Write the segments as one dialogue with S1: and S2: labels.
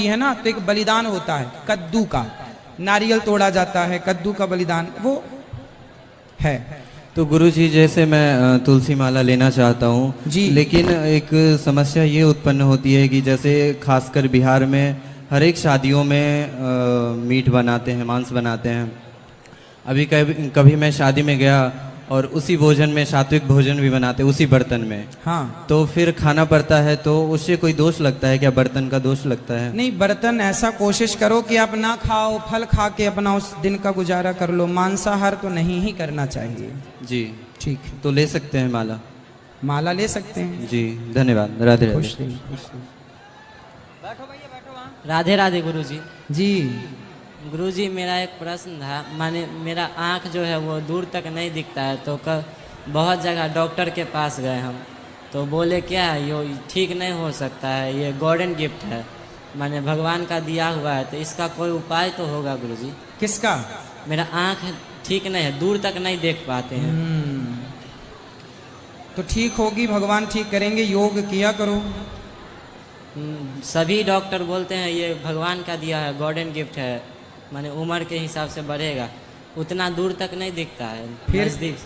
S1: है ना, तो एक बलिदान होता है कद्दू का, नारियल तोड़ा जाता है, कद्दू का बलिदान वो है।
S2: तो गुरुजी जैसे मैं तुलसी माला लेना चाहता हूँ
S1: जी,
S2: लेकिन एक समस्या ये उत्पन्न होती है कि जैसे खासकर बिहार में हर एक शादियों में मीट बनाते हैं, मांस बनाते हैं। अभी कभी मैं शादी में गया और उसी भोजन में सात्विक भोजन भी बनाते उसी बर्तन में,
S1: हाँ,
S2: तो फिर खाना पड़ता है, तो उससे कोई दोष लगता है क्या? बर्तन का दोष लगता है?
S1: नहीं, बर्तन ऐसा कोशिश करो कि आप ना खाओ, फल खा के अपना उस दिन का गुजारा कर लो, मांसाहार तो नहीं ही करना चाहिए।
S2: जी
S1: ठीक है,
S2: तो ले सकते हैं माला?
S1: माला ले सकते हैं।
S2: जी धन्यवाद, राधे
S1: खुश
S2: राधे।
S1: रहिए, खुश रहिए।
S3: राधे राधे गुरुजी।
S1: जी,
S3: गुरुजी मेरा एक प्रश्न था, माने मेरा आँख जो है वो दूर तक नहीं दिखता है, तो बहुत जगह डॉक्टर के पास गए हम, तो बोले क्या है ये ठीक नहीं हो सकता है, ये गॉडन गिफ्ट है, माने भगवान का दिया हुआ है, तो इसका कोई उपाय तो होगा गुरुजी?
S1: किसका?
S3: मेरा आँख ठीक नहीं है, दूर तक नहीं देख पाते हैं।
S1: तो ठीक होगी, भगवान ठीक करेंगे, योग किया करो।
S3: सभी डॉक्टर बोलते हैं ये भगवान का दिया है, गॉडन गिफ्ट है, माने उम्र के हिसाब से बढ़ेगा, उतना दूर तक नहीं दिखता है।
S1: फिर
S3: नजदीक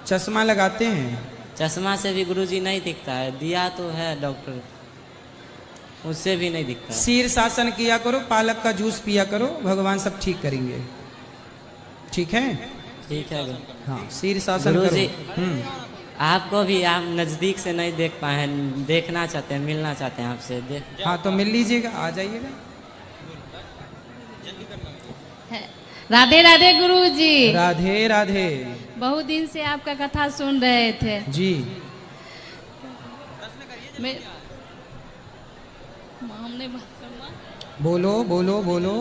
S1: चश्मा लगाते हैं?
S3: चश्मा से भी गुरुजी नहीं दिखता है, दिया तो है डॉक्टर, उससे भी नहीं दिखता है।
S1: शीर्षासन किया करो, पालक का जूस पिया करो, भगवान सब ठीक करेंगे। ठीक है?
S3: ठीक है
S1: हाँ, शीर्षासन
S3: गुरुजी,
S1: करो।
S3: आपको भी आप नज़दीक से नहीं देख पाए हैं, देखना चाहते हैं, मिलना चाहते हैं आपसे।
S1: हाँ, तो मिल लीजिएगा, आ जाइएगा।
S4: राधे राधे गुरुजी।
S1: राधे राधे।
S4: बहुत दिन से आपका कथा सुन रहे थे
S1: जी।
S4: हमने
S1: बोलो बोलो बोलो,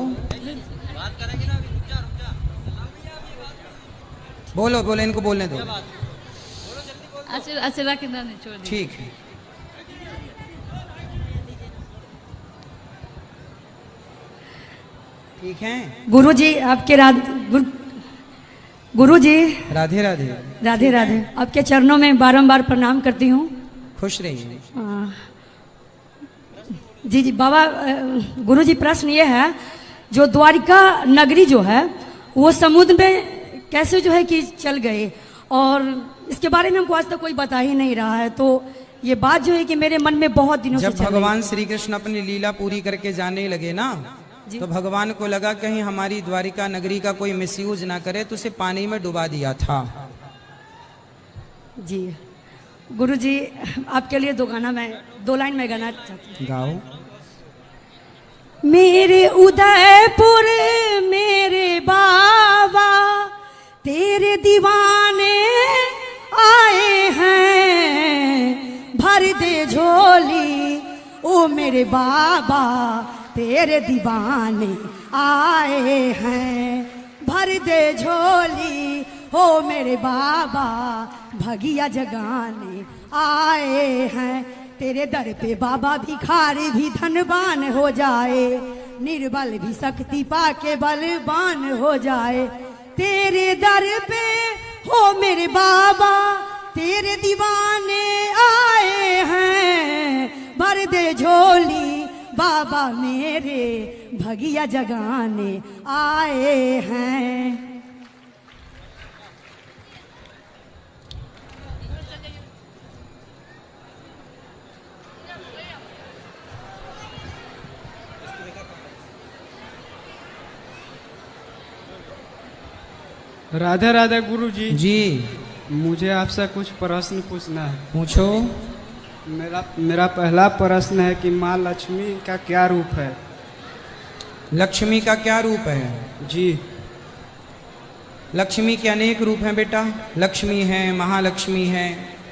S1: बोलो बोलो, इनको बोलने दो।
S4: अचरा के अंदर नहीं छोड़।
S1: ठीक है। ठीक है
S5: गुरुजी, आपके गुरुजी
S1: राधे राधे।
S5: राधे राधे। आपके चरणों में बारंबार प्रणाम करती हूँ।
S1: खुश रहिए।
S5: जी जी बाबा। गुरुजी, प्रश्न ये है, जो द्वारिका नगरी जो है वो समुद्र में कैसे जो है कि चल गए, और इसके बारे में हमको आज तक कोई बता ही नहीं रहा है, तो ये बात जो है कि मेरे मन में बहुत दिनों से
S1: जब भगवान श्री कृष्ण अपनी लीला पूरी करके जाने लगे ना, तो भगवान को लगा कहीं हमारी द्वारिका नगरी का कोई मिसयूज ना करे, तो उसे पानी में डुबा दिया था।
S5: जी गुरुजी, आपके लिए दो लाइन में गाना चाहती हूँ।
S1: गाओ।
S5: मेरे उदयपुर मेरे बाबा तेरे दीवाने आए हैं, भर दे झोली ओ मेरे बाबा तेरे दीवाने आए हैं, भर दे झोली हो मेरे बाबा भगिया जगाने आए हैं। तेरे दर पे बाबा भिखारी भी धनवान हो जाए, निर्बल भी शक्ति पाके बलवान हो जाए। तेरे दर पे हो मेरे बाबा तेरे दीवाने आए हैं, भर दे झोली बाबा मेरे भगिया जगाने आए हैं।
S6: राधे राधे गुरुजी।
S1: जी,
S6: मुझे आपसे कुछ प्रश्न पूछना है।
S1: पूछो।
S6: मेरा पहला प्रश्न है कि माँ लक्ष्मी का क्या रूप है?
S1: लक्ष्मी का क्या रूप है?
S6: जी,
S1: लक्ष्मी के अनेक रूप हैं बेटा। लक्ष्मी है, महालक्ष्मी है।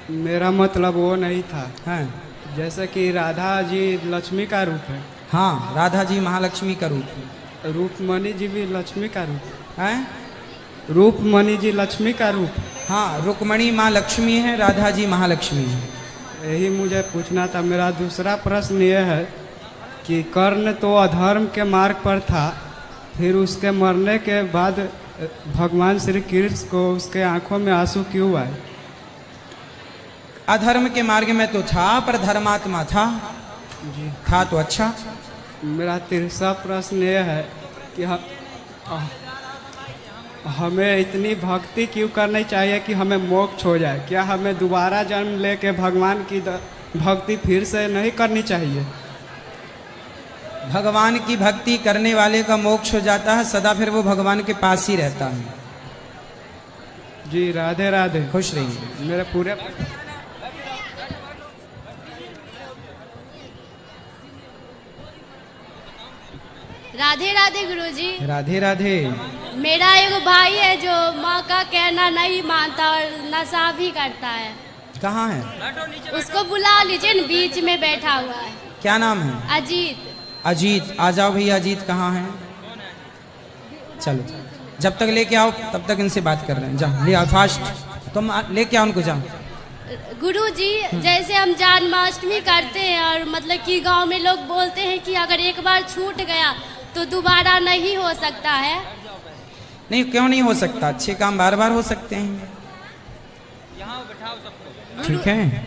S6: मेरा मतलब वो नहीं था।
S1: हाँ
S6: जैसे कि राधा जी लक्ष्मी का रूप है।
S1: हाँ, राधा जी महालक्ष्मी का रूप है।
S6: रूपमणि जी भी लक्ष्मी का रूप
S1: हैं?
S6: रूपमणि जी लक्ष्मी का रूप।
S1: हाँ, रुक्मणी माँ लक्ष्मी है, राधा जी महालक्ष्मी है।
S6: यही मुझे पूछना था। मेरा दूसरा प्रश्न ये है कि कर्ण तो अधर्म के मार्ग पर था, फिर उसके मरने के बाद भगवान श्री कृष्ण को उसके आंखों में आंसू क्यों आए?
S1: अधर्म के मार्ग में तो था, पर धर्मात्मा था।
S6: जी
S1: था तो अच्छा।
S6: मेरा तीसरा प्रश्न ये है कि हमें इतनी भक्ति क्यों करनी चाहिए कि हमें मोक्ष हो जाए? क्या हमें दोबारा जन्म लेके भगवान की भक्ति फिर से नहीं करनी चाहिए?
S1: भगवान की भक्ति करने वाले का मोक्ष हो जाता है, सदा फिर वो भगवान के पास ही रहता है।
S6: जी राधे राधे।
S1: खुश रहिए।
S6: मेरे पूरे
S7: राधे राधे गुरुजी।
S1: राधे राधे।
S7: मेरा एक भाई है जो माँ का कहना नहीं मानता और नशा भी करता है।
S1: कहाँ है?
S7: उसको बुला लीजिए, बीच में बैठा हुआ है।
S1: क्या नाम है?
S7: अजीत।
S1: अजीत, आ जाओ भैया। अजीत कहाँ है? चलो, जब तक लेके आओ तब तक इनसे बात कर रहे हैं। जाओ ले आओ, फास्ट तुम लेके आओ उनको, जाओ।
S7: गुरुजी, जैसे हम जन्माष्टमी करते हैं और मतलब कि गांव में लोग बोलते हैं कि अगर एक बार छूट गया तो दोबारा नहीं हो सकता है।
S1: नहीं, क्यों नहीं हो सकता? अच्छे काम बार बार हो सकते हैं। ठीक है।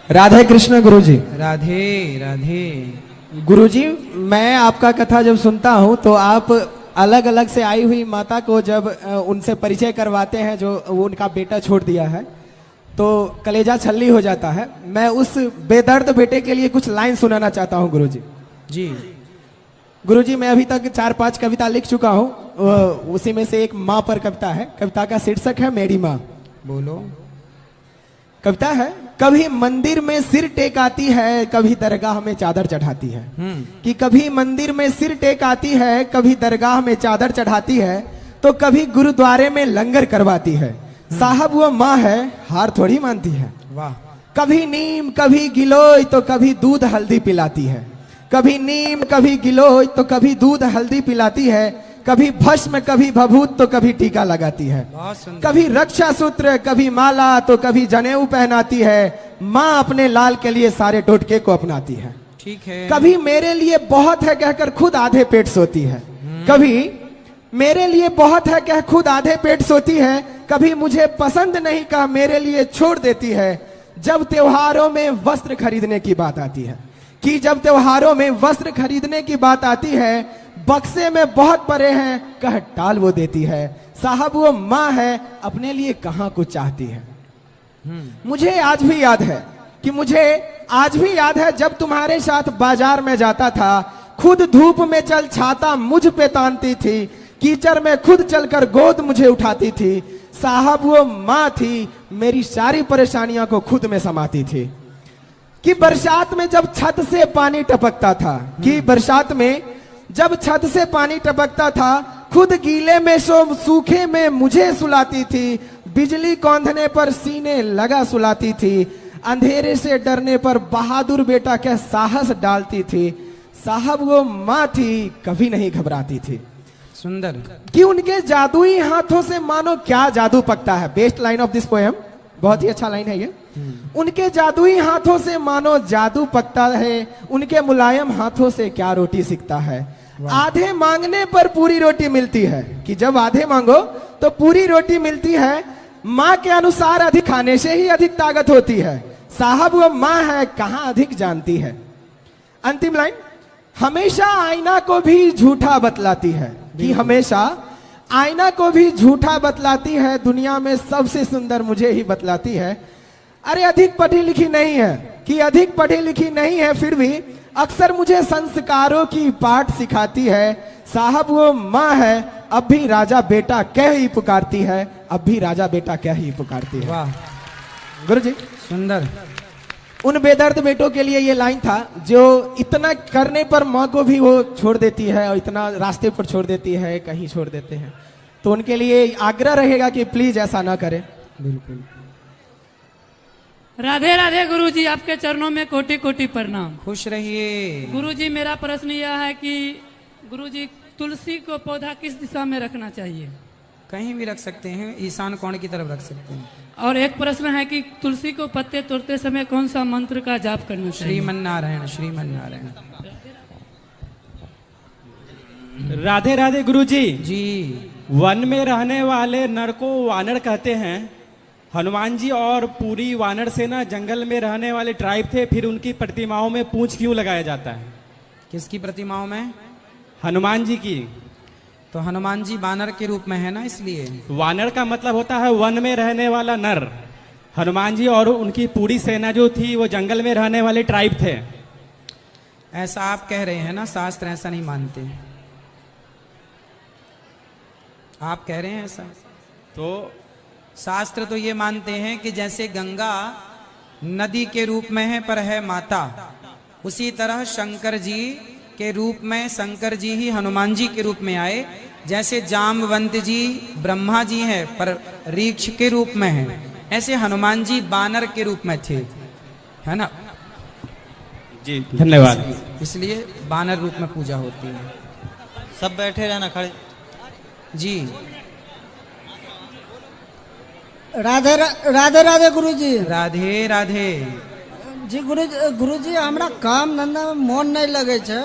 S8: राधे कृष्ण गुरुजी।
S1: राधे राधे।
S8: गुरुजी, मैं आपका कथा जब सुनता हूँ तो आप अलग अलग से आई हुई माता को जब उनसे परिचय करवाते हैं जो वो उनका बेटा छोड़ दिया है तो कलेजा छल्ली हो जाता है। मैं उस बेदर्द बेटे के लिए कुछ लाइन सुनाना चाहता हूँ गुरुजी।
S1: जी
S8: गुरुजी, मैं अभी तक 4-5 कविता लिख चुका हूँ, उसी में से एक माँ पर कविता है। कविता का शीर्षक है मेरी माँ।
S1: बोलो।
S8: कविता है, कभी मंदिर में सिर टेकाती है, कभी दरगाह में चादर चढ़ाती है। कि कभी मंदिर में सिर टेकाती है, कभी दरगाह में चादर चढ़ाती है, तो कभी गुरुद्वारे में लंगर करवाती है। साहब वो माँ है, हार थोड़ी मानती है।
S1: वाह।
S8: कभी नीम कभी गिलोय तो कभी दूध हल्दी पिलाती है। कभी नीम कभी गिलोय तो कभी दूध हल्दी पिलाती है। कभी भस्म कभी भभूत तो कभी टीका लगाती है। कभी रक्षा सूत्र कभी माला तो कभी जनेऊ पहनाती है। माँ अपने लाल के लिए सारे टोटके को अपनाती है।
S1: ठीक है।
S8: कभी मेरे लिए बहुत है कहकर खुद आधे पेट सोती है। कभी मेरे लिए बहुत है कह खुद आधे पेट सोती है। कभी मुझे पसंद नहीं कह मेरे लिए छोड़ देती है। जब त्योहारों में वस्त्र खरीदने की बात आती है, कि जब त्योहारों में वस्त्र खरीदने की बात आती है, बक्से में बहुत परे हैं कह टाल वो देती है। साहब वो माँ है, अपने लिए कहाँ कुछ चाहती है। मुझे आज भी याद है कि मुझे आज भी याद है जब तुम्हारे साथ बाजार में जाता था, खुद धूप में चल छाता मुझ पे तानती थी, कीचड़ में खुद चलकर गोद मुझे उठाती थी। साहब वो माँ थी, मेरी सारी परेशानियों को खुद में समाती थी। कि बरसात में जब छत से पानी टपकता था, कि बरसात में जब छत से पानी टपकता था, खुद गीले में सूखे में मुझे सुलाती थी। बिजली कौंधने पर सीने लगा सुलाती थी। अंधेरे से डरने पर बहादुर बेटा क्या साहस डालती थी। साहब वो माँ थी, कभी नहीं घबराती थी।
S1: सुंदर।
S8: कि उनके जादुई हाथों से मानो क्या जादू पकता है। Best line of this poem, बहुत ही अच्छा लाइन है ये। उनके जादुई हाथों से मानो जादू पकता है, उनके मुलायम हाथों से क्या रोटी सिकता है। आधे मांगने पर पूरी रोटी मिलती है, कि जब आधे मांगो तो पूरी रोटी मिलती है। माँ के अनुसार अधिक खाने से ही अधिक ताकत होती है। साहब वो माँ है, कहाँ अधिक जानती है। अंतिम लाइन, हमेशा आईना को भी झूठा बतलाती है, कि हमेशा आईना को भी झूठा बतलाती है। दुनिया में सबसे सुंदर मुझे ही बतलाती है। अरे अधिक पढ़ी लिखी नहीं है, कि अधिक पढ़ी लिखी नहीं है, फिर भी अक्सर मुझे संस्कारों की पाठ सिखाती है। साहब वो माँ है, अब भी राजा बेटा कह ही पुकारती है। अब भी राजा बेटा कह ही पुकारती है।
S1: वाह
S8: गुरुजी,
S1: सुंदर।
S8: उन बेदर्द बेटों के लिए ये लाइन था जो इतना करने पर माँ को भी वो छोड़ देती है और इतना रास्ते पर छोड़ देती है, कहीं छोड़ देते हैं। तो उनके लिए आग्रह रहेगा कि प्लीज ऐसा ना करें।
S1: बिल्कुल।
S9: राधे राधे गुरुजी, आपके चरणों में कोटि कोटि प्रणाम।
S1: खुश रहिए।
S9: गुरुजी, मेरा प्रश्न यह है कि गुरुजी, तुलसी को पौधा किस दिशा में रखना चाहिए?
S1: कहीं भी रख सकते हैं, ईशान कोण की तरफ रख सकते हैं।
S9: और एक प्रश्न है कि तुलसी को पत्ते तोड़ते समय कौन सा मंत्र का जाप करना चाहिए?
S1: श्रीमन नारायण, श्रीमन नारायण।
S10: राधे राधे गुरुजी।
S1: जी।
S10: वन में रहने वाले नर को वानर कहते हैं, हनुमान जी और पूरी वानर सेना जंगल में रहने वाले ट्राइब थे, फिर उनकी प्रतिमाओं में पूंछ क्यों लगाया जाता है?
S1: किसकी प्रतिमाओं में?
S10: हनुमान जी की।
S1: तो हनुमान जी बानर के रूप में है ना, इसलिए।
S10: वानर का मतलब होता है वन में रहने वाला नर। हनुमान जी और उनकी पूरी सेना जो थी वो जंगल में रहने वाले ट्राइब थे।
S1: ऐसा आप कह रहे हैं ना, शास्त्र ऐसा नहीं मानते। आप कह रहे हैं ऐसा,
S10: तो
S1: शास्त्र तो ये मानते हैं कि जैसे गंगा नदी के रूप में है पर है माता, उसी तरह शंकर जी के रूप में शंकर जी ही हनुमान जी के रूप में आए। जैसे जामवंत जी ब्रह्मा जी हैं पर रीक्ष के रूप में हैं, ऐसे हनुमान जी बानर के रूप में थे, है ना
S10: जी। धन्यवाद।
S1: इसलिए बानर रूप में पूजा होती है।
S11: सब बैठे रहना, खड़े।
S1: जी
S12: राधे राधे राधे गुरुजी।
S1: राधे राधे
S12: जी गुरुजी हमरा काम धंधा में मन नहीं लगे छे,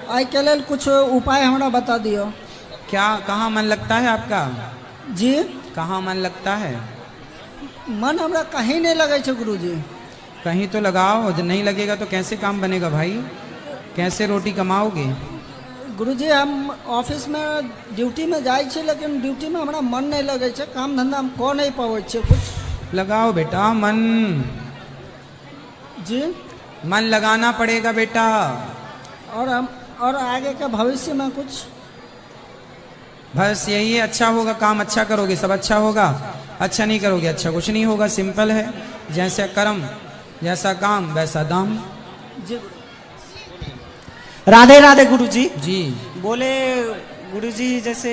S12: आई के लेल कुछ उपाय हमरा बता दियो।
S1: क्या, कहाँ मन लगता है आपका?
S12: जी
S1: कहाँ मन लगता है?
S12: मन हमरा कहीं नहीं लगे छे गुरुजी।
S1: कहीं तो लगाओ, जब नहीं लगेगा तो कैसे काम बनेगा भाई, कैसे रोटी कमाओगे?
S12: गुरुजी हम ऑफिस में ड्यूटी में जाए छे, लेकिन ड्यूटी में हमरा मन नहीं लगे छे, काम धंधा हम को नहीं पावे छे। कुछ
S1: लगाओ बेटा मन।
S12: जी
S1: मन लगाना पड़ेगा बेटा।
S12: और आगे का भविष्य में कुछ?
S1: बस यही है, अच्छा होगा, काम अच्छा करोगे सब अच्छा होगा, अच्छा नहीं करोगे अच्छा कुछ नहीं होगा। सिंपल है, जैसे कर्म जैसा काम वैसा दाम।
S12: जी
S13: राधे राधे गुरुजी।
S1: जी
S13: बोले गुरुजी जैसे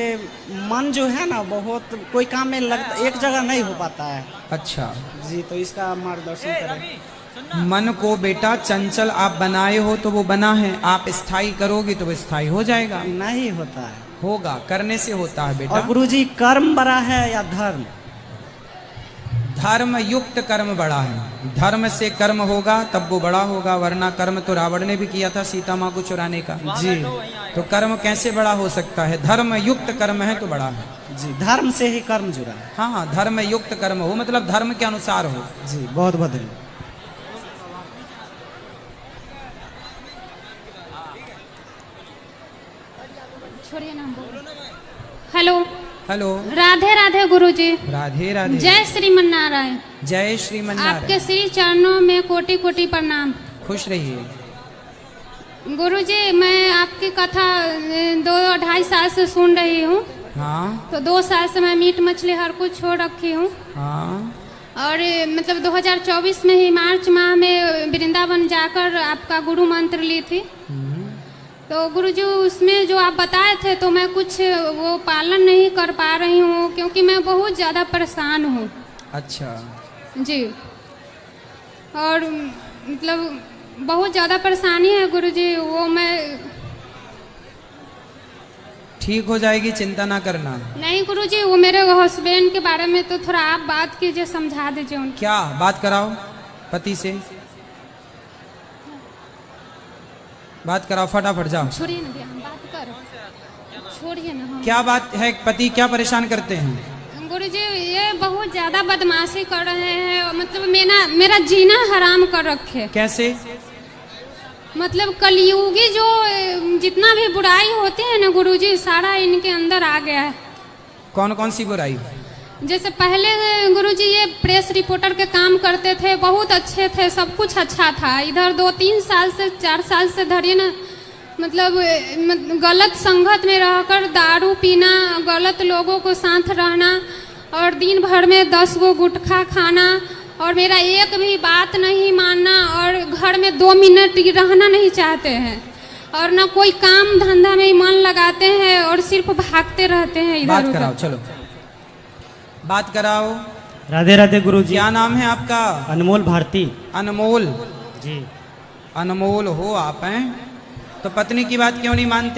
S13: मन जो है ना बहुत कोई काम में लगता, एक जगह नहीं हो पाता है।
S1: अच्छा
S13: जी, तो इसका मार्गदर्शन करें।
S1: मन को बेटा चंचल आप बनाए हो तो वो बना है, आप स्थायी करोगे तो वो स्थायी हो जाएगा।
S13: नहीं होता है।
S1: होगा, करने से होता है बेटा।
S13: और गुरुजी कर्म बड़ा है या धर्म?
S1: धर्म युक्त कर्म बड़ा है। धर्म से कर्म होगा तब वो बड़ा होगा, वरना कर्म तो रावण ने भी किया था सीता माँ को चुराने का।
S13: जी,
S1: तो कर्म कैसे बड़ा हो सकता है? धर्म युक्त कर्म है तो बड़ा है।
S13: जी, धर्म से ही कर्म जुड़ा है।
S1: हाँ हाँ, धर्म युक्त कर्म हो मतलब धर्म के अनुसार हो।
S13: जी, बहुत बहुत धन्यवाद।
S4: छोड़िए ना, हेलो
S1: हेलो।
S4: राधे राधे गुरुजी।
S1: राधे राधे।
S4: जय श्रीमन नारायण।
S1: जय श्रीमन नारायण।
S4: आपके श्री चरणों में कोटि कोटि प्रणाम।
S1: खुश रहिए
S4: गुरुजी। मैं आपकी कथा 2-2.5 साल से सुन रही हूँ।
S1: हाँ।
S4: तो 2 साल से मैं मीट मछली हर कुछ छोड़ रखी हूँ।
S1: हाँ।
S4: और मतलब 2024 में ही मार्च माह में वृंदावन जाकर आपका गुरु मंत्र ली थी। तो गुरुजी उसमें जो आप बताए थे तो मैं कुछ वो पालन नहीं कर पा रही हूँ, क्योंकि मैं बहुत ज़्यादा परेशान हूँ।
S1: अच्छा
S4: जी। और मतलब बहुत ज़्यादा परेशानी है गुरुजी, वो मैं
S1: ठीक हो जाएगी, चिंता ना करना।
S4: नहीं गुरुजी, वो मेरे हस्बैंड के बारे में तो थोड़ा आप बात कीजिए, समझा दीजिए उनको।
S1: क्या बात कराओ? पति से बात कराओ, फटाफट जाओ।
S4: छोड़िए ना भैया, हम बात करो, छोड़िए ना। हम
S1: क्या बात है? पति क्या परेशान करते हैं?
S4: गुरुजी ये बहुत ज्यादा बदमाशी कर रहे हैं, मतलब मेरा जीना हराम कर रखे।
S1: कैसे?
S4: मतलब कलयुगी जो जितना भी बुराई होती है ना गुरुजी, सारा इनके अंदर आ गया है।
S1: कौन कौन सी बुराई?
S4: जैसे पहले गुरुजी ये प्रेस रिपोर्टर के काम करते थे, बहुत अच्छे थे, सब कुछ अच्छा था। इधर 2-3 साल से 4 साल से धरिए ना, मतलब गलत संगत में रहकर दारू पीना, गलत लोगों को साथ रहना, और दिन भर में 10 गो गुटखा खाना, और मेरा एक भी बात नहीं मानना, और घर में 2 मिनट रहना नहीं चाहते हैं, और ना कोई काम धंधा में मन लगाते हैं, और सिर्फ भागते रहते हैं इधर
S1: बात
S4: उधर।
S1: कराओ, चलो बात कराओ।
S14: राधे राधे गुरुजी।
S1: क्या नाम है आपका?
S14: अनमोल भारती।
S1: अनमोल
S14: जी।
S1: अनमोल हो आप हैं, तो पत्नी की बात क्यों नहीं मानते?